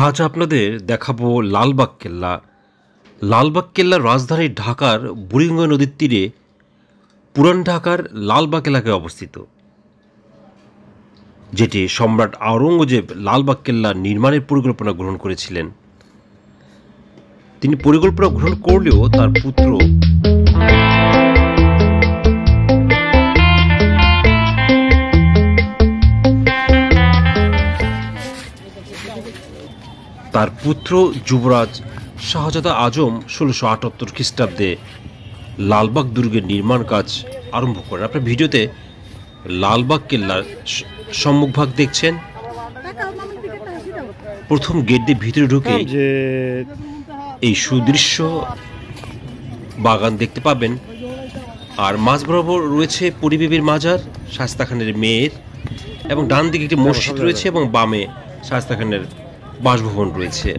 আজ আপনাদের দেখাবো লালবাগ কেল্লা। লালবাগ কেল্লা রাজধানী ঢাকার বুড়িগঙ্গা নদীর তীরে পুরান ঢাকার লালবাগ এলাকায় অবস্থিত, যেটি সম্রাট আওরঙ্গজেব লালবাগ কেল্লা নির্মাণের পরিকল্পনা গ্রহণ করেছিলেন। তিনি পরিকল্পনা গ্রহণ করলেও তার পুত্র যুবরাজ শাহজাদা আজম ১৬৭৮ খ্রিস্টাব্দে লালবাগ দুর্গের নির্মাণ কাজ আরম্ভ করেন। আপনার ভিডিওতে লালবাগ কেল্লার সম্মুখভাগ দেখছেন। প্রথম গেট দিয়ে ভিতরে ঢুকে এই সুদৃশ্য বাগান দেখতে পাবেন, আর মাঝ বরাবর রয়েছে পরিবেবীর মাজার, শায়েস্তা খানের মেয়ের, এবং ডান দিকে একটি মসজিদ রয়েছে এবং বামে শায়েস্তা খানের বাসভবন রয়েছে।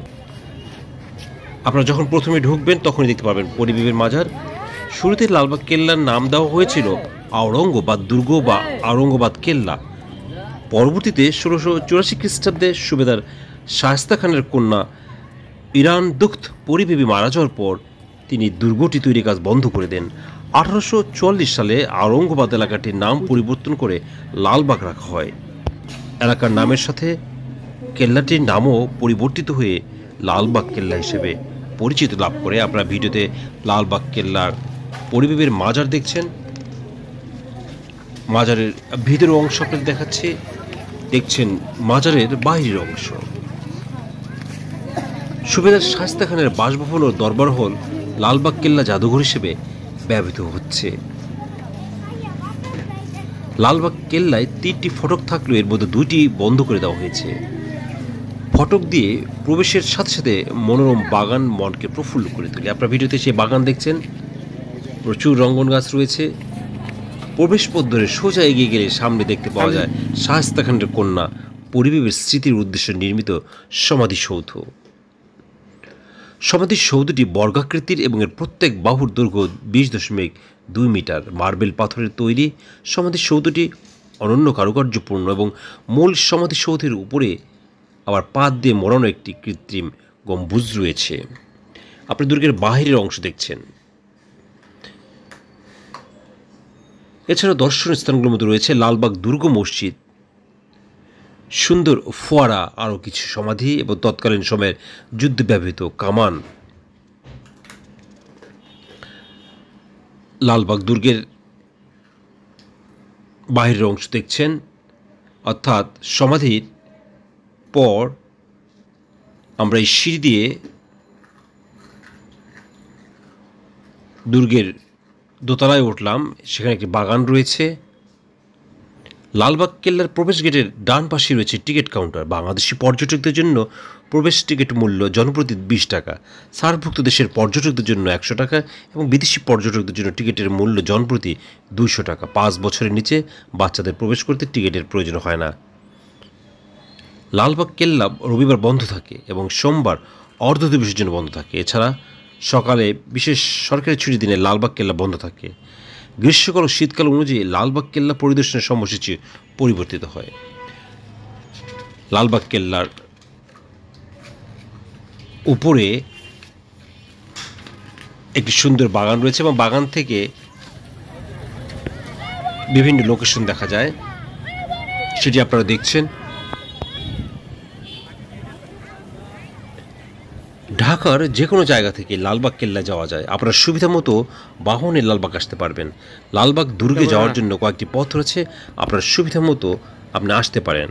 আপনারা যখন প্রথমে ঢুকবেন তখনই দেখতে পাবেন পরিবেবীর মাজার। শুরুতে লালবাগ কেল্লার নাম দেওয়া হয়েছিল আওরঙ্গবাদ দুর্গ বা আওরঙ্গবাদ কেল্লা। পরবর্তীতে ১৬৮৪ খ্রিস্টাব্দে সুবেদার শায়েস্তা খানের কন্যা ইরান দুখ্ত পরিবেবী মারা যাওয়ার পর তিনি দুর্গটি তৈরি কাজ বন্ধ করে দেন। ১৮৪৪ সালে আওরঙ্গবাদ এলাকাটির নাম পরিবর্তন করে লালবাগ রাখা হয়। এলাকার নামের সাথে কেল্লাটির নামও পরিবর্তিত হয়ে লালবাগ কেল্লা হিসেবে পরিচিতি লাভ করে। আপনারা ভিডিওতে লালবাগ কেল্লার পরিবেবের মাজার দেখছেন। মাজারের ভিতরের অংশ আপনাদের দেখাচ্ছি, দেখছেন মাজারের বাইরের অংশ। সুবেদার শায়েস্তা খানের বাসভবন ও দরবার হল লালবাগ কেল্লা জাদুঘর হিসেবে ব্যবহৃত হচ্ছে। লালবাগ কেল্লায় ৩টি ফটক থাকলেও এর মধ্যে 2টি বন্ধ করে দেওয়া হয়েছে। ফটক দিয়ে প্রবেশের সাথে সাথে মনোরম বাগান মনকে প্রফুল্ল করে তোলে। আপনার ভিডিওতে সেই বাগান দেখছেন, প্রচুর রঙ্গন গাছ রয়েছে। প্রবেশ পথ ধরে সোজা এগিয়ে গেলে সামনে দেখতে পাওয়া যায় শায়েস্তা খানের কন্যা পরিবেবের স্মৃতির উদ্দেশ্যে নির্মিত সমাধিসৌধ। সমাধিসৌধটি বর্গাকৃতির এবং এর প্রত্যেক বাহুর দৈর্ঘ্য ২০.২ মিটার। মার্বেল পাথরের তৈরি সমাধিসৌধটি অনন্য কারুকার্যপূর্ণ এবং মূল সমাধিসৌধের উপরে আবার পাত দিয়ে মোড়ানো একটি কৃত্রিম গম্বুজ রয়েছে। আপনি দুর্গের বাহিরের অংশ দেখছেন। এছাড়া দর্শনীয় স্থানগুলোর মধ্যে রয়েছে লালবাগ দুর্গ মসজিদ, সুন্দর ফোয়ারা, আরও কিছু সমাধি এবং তৎকালীন সময়ের যুদ্ধ ব্যবহৃত কামান। লালবাগ দুর্গের বাহিরের অংশ দেখছেন, অর্থাৎ সমাধির পর আমরা এই সিঁড়ি দিয়ে দুর্গের দোতলায় উঠলাম। সেখানে একটি বাগান রয়েছে। লালবাগ কেল্লার প্রবেশ গেটের ডান পাশে রয়েছে টিকিট কাউন্টার। বাংলাদেশি পর্যটকদের জন্য প্রবেশ টিকিট মূল্য জনপ্রতি 20 টাকা, সার্কভুক্ত দেশের পর্যটকদের জন্য 100 টাকা এবং বিদেশি পর্যটকদের জন্য টিকিটের মূল্য জনপ্রতি 200 টাকা। 5 বছরের নিচে বাচ্চাদের প্রবেশ করতে টিকিটের প্রয়োজন হয় না। লালবাগ কেল্লা রবিবার বন্ধ থাকে এবং সোমবার অর্ধ দিবসের জন্য বন্ধ থাকে। এছাড়া সকালে বিশেষ সরকারি ছুটির দিনে লালবাগ কেল্লা বন্ধ থাকে। গ্রীষ্মকাল ও শীতকাল অনুযায়ী লালবাগ কেল্লা পরিদর্শনের সময়সূচি পরিবর্তিত হয়। লালবাগ কেল্লার উপরে একটি সুন্দর বাগান রয়েছে এবং বাগান থেকে বিভিন্ন লোকেশন দেখা যায়, সেটি আপনারা দেখছেন। ঢাকার যে কোনো জায়গা থেকে লালবাগ কেল্লা যাওয়া যায়। আপনারা সুবিধা মতো বাহনে লালবাগ আসতে পারবেন। লালবাগ দুর্গে যাওয়ার জন্য কয়েকটি পথ রয়েছে, আপনার সুবিধা মতো আপনি আসতে পারেন।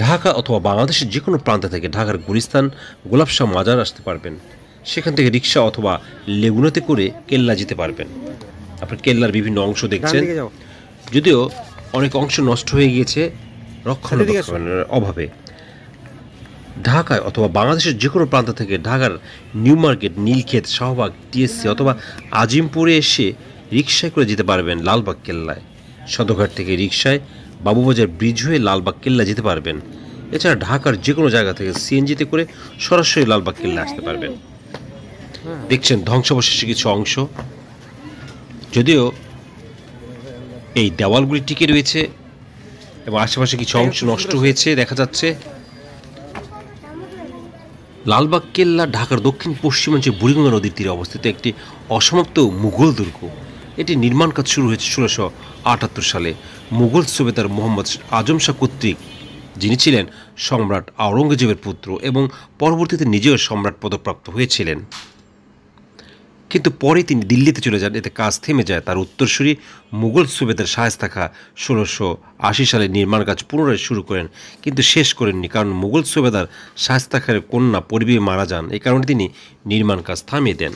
ঢাকা অথবা বাংলাদেশের যে কোনো প্রান্ত থেকে ঢাকার গুলিস্তান গোলাপশাহ মাজার আসতে পারবেন। সেখান থেকে রিক্সা অথবা লেগুনাতে করে কেল্লা যেতে পারবেন। আপনার কেল্লার বিভিন্ন অংশ দেখছেন, যদিও অনেক অংশ নষ্ট হয়ে গিয়েছে রক্ষণাবেক্ষণের অভাবে। ঢাকায় অথবা বাংলাদেশের যে কোনো প্রান্ত থেকে ঢাকার new market, Nilkhet, Shahbag, TSC অথবা আজিমপুরে এসে রিক্সায় করে যেতে পারবেন লালবাগ কেল্লায়। সদরঘাট থেকে রিক্সায় বাবুবাজার ব্রিজ হয়ে লালবাগ কেল্লা যেতে পারবেন। এছাড়া ঢাকার যে কোনো জায়গা থেকে সিএনজিতে করে সরাসরি লালবাগ কেল্লা আসতে পারবেন। দেখছেন ধ্বংসাবশেষে কিছু অংশ, যদিও এই দেওয়ালগুলি টিকে রয়েছে এবং আশেপাশে কিছু অংশ নষ্ট হয়েছে দেখা যাচ্ছে। লালবাগ কেল্লা ঢাকার দক্ষিণ পশ্চিমাঞ্চে বুড়িগঙ্গা নদীর তীরে অবস্থিত একটি অসমাপ্ত মুঘল দুর্গ। এটি নির্মাণ কাজ শুরু হয়েছে 1678 সালে মুঘল সুবেদার মোহাম্মদ আজম শাহ কর্তৃক, যিনি ছিলেন সম্রাট আওরঙ্গজেবের পুত্র এবং পরবর্তীতে নিজেও সম্রাট পদপ্রাপ্ত হয়েছিলেন। কিন্তু পরে তিনি দিল্লিতে চলে যান, এতে কাজ থেমে যায়। তার উত্তরসূরি মুঘল সুবেদার শায়েস্তা খাঁ 1680 সালে নির্মাণ কাজ পুনরায় শুরু করেন, কিন্তু শেষ করেননি, কারণ মুঘল সুবেদার শায়েস্তা খাঁর কন্যা পরিবে মারা যান। এই কারণে তিনি নির্মাণ কাজ থামিয়ে দেন।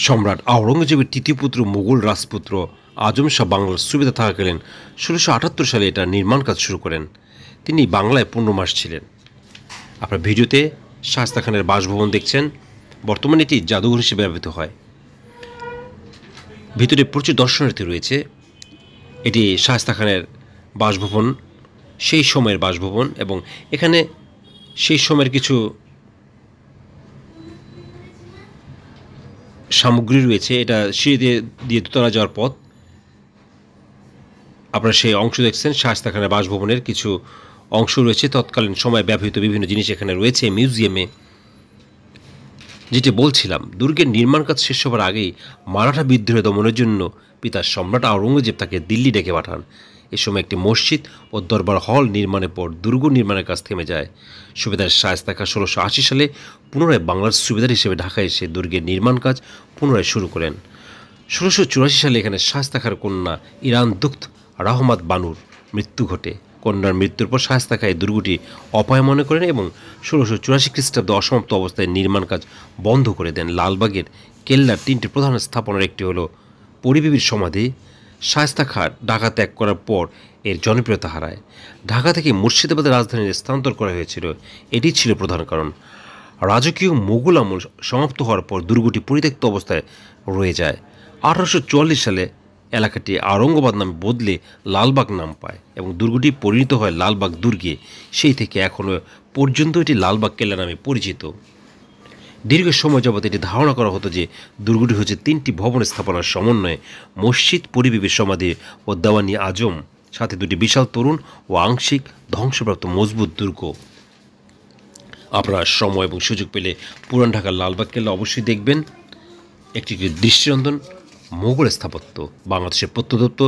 সম্রাট আওরঙ্গজেবের তৃতীয় পুত্র মুঘল রাজপুত্র আজম শাহ বাংলার সুবেদার থাকাকালীন 1678 সালে এটা নির্মাণ কাজ শুরু করেন। তিনি বাংলায় 15 মাস ছিলেন। আপনার ভিডিওতে শায়েস্তা খানের বাসভবন দেখছেন। বর্তমানে এটি জাদুঘর হিসেবে ব্যবহৃত হয়। ভিতরে প্রচুর দর্শনার্থী রয়েছে। এটি শায়েস্তা খানের বাসভবন, সেই সময়ের বাসভবন, এবং এখানে সেই সময়ের কিছু সামগ্রী রয়েছে। এটা সিঁড়ি দিয়ে দোতলা যাওয়ার পথ। আপনারা সেই অংশ দেখছেন। শায়েস্তা খানের বাসভবনের কিছু অংশ রয়েছে, তৎকালীন সময়ে ব্যবহৃত বিভিন্ন জিনিস এখানে রয়েছে মিউজিয়ামে। যেটি বলছিলাম, দুর্গের নির্মাণ কাজ শেষ হবার আগেই মারাঠা বিদ্রোহ দমনের জন্য পিতা সম্রাট আওরঙ্গজেব তাকে দিল্লি ডেকে পাঠান। এ সময় একটি মসজিদ ও দরবার হল নির্মাণের পর দুর্গ নির্মাণের কাজ থেমে যায়। সুবেদার শায়েস্তা খাঁ 1680 সালে পুনরায় বাংলার সুবেদার হিসেবে ঢাকায় এসে দুর্গের নির্মাণ কাজ পুনরায় শুরু করেন। 1684 সালে এখানে শায়েস্তা খাঁর কন্যা ইরান দুখ্ত রাহমাত বানুর মৃত্যু ঘটে। কন্যার মৃত্যুর পর শায়েস্তা খাঁ এই দুর্গটি অপায় মনে করেন এবং 1684 খ্রিস্টাব্দে অসমাপ্ত অবস্থায় নির্মাণ কাজ বন্ধ করে দেন। লালবাগের কেল্লার 3টি প্রধান স্থাপনার একটি হল পরিবিবির সমাধি। শায়েস্তা খাঁ ঢাকা ত্যাগ করার পর এর জনপ্রিয়তা হারায়। ঢাকা থেকে মুর্শিদাবাদের রাজধানীর স্থানান্তর করা হয়েছিল, এটি ছিল প্রধান কারণ। রাজকীয় মুঘল আমল সমাপ্ত হওয়ার পর দুর্গটি পরিত্যক্ত অবস্থায় রয়ে যায়। 1844 সালে এলাকাটি আওরঙ্গাবাদ নামে বদলে লালবাগ নাম পায় এবং দুর্গটি পরিণত হয় লালবাগ দুর্গে। সেই থেকে এখনও পর্যন্ত এটি লালবাগ কেল্লা নামে পরিচিত। দীর্ঘ সময় যাবৎ এটি ধারণা করা হতো যে দুর্গটি হচ্ছে 3টি ভবন স্থাপনার সমন্বয়ে: মসজিদ, পরিবিবির সমাধি ও দেওয়ানি আজম, সাথে 2টি বিশাল তরুণ ও আংশিক ধ্বংসপ্রাপ্ত মজবুত দুর্গ। আপনারা সময় এবং সুযোগ পেলে পুরান ঢাকার লালবাগ কেল্লা অবশ্যই দেখবেন। একটি দৃষ্টিনন্দন মোগল স্থাপত্য, বাংলাদেশের প্রত্নতত্ত্ব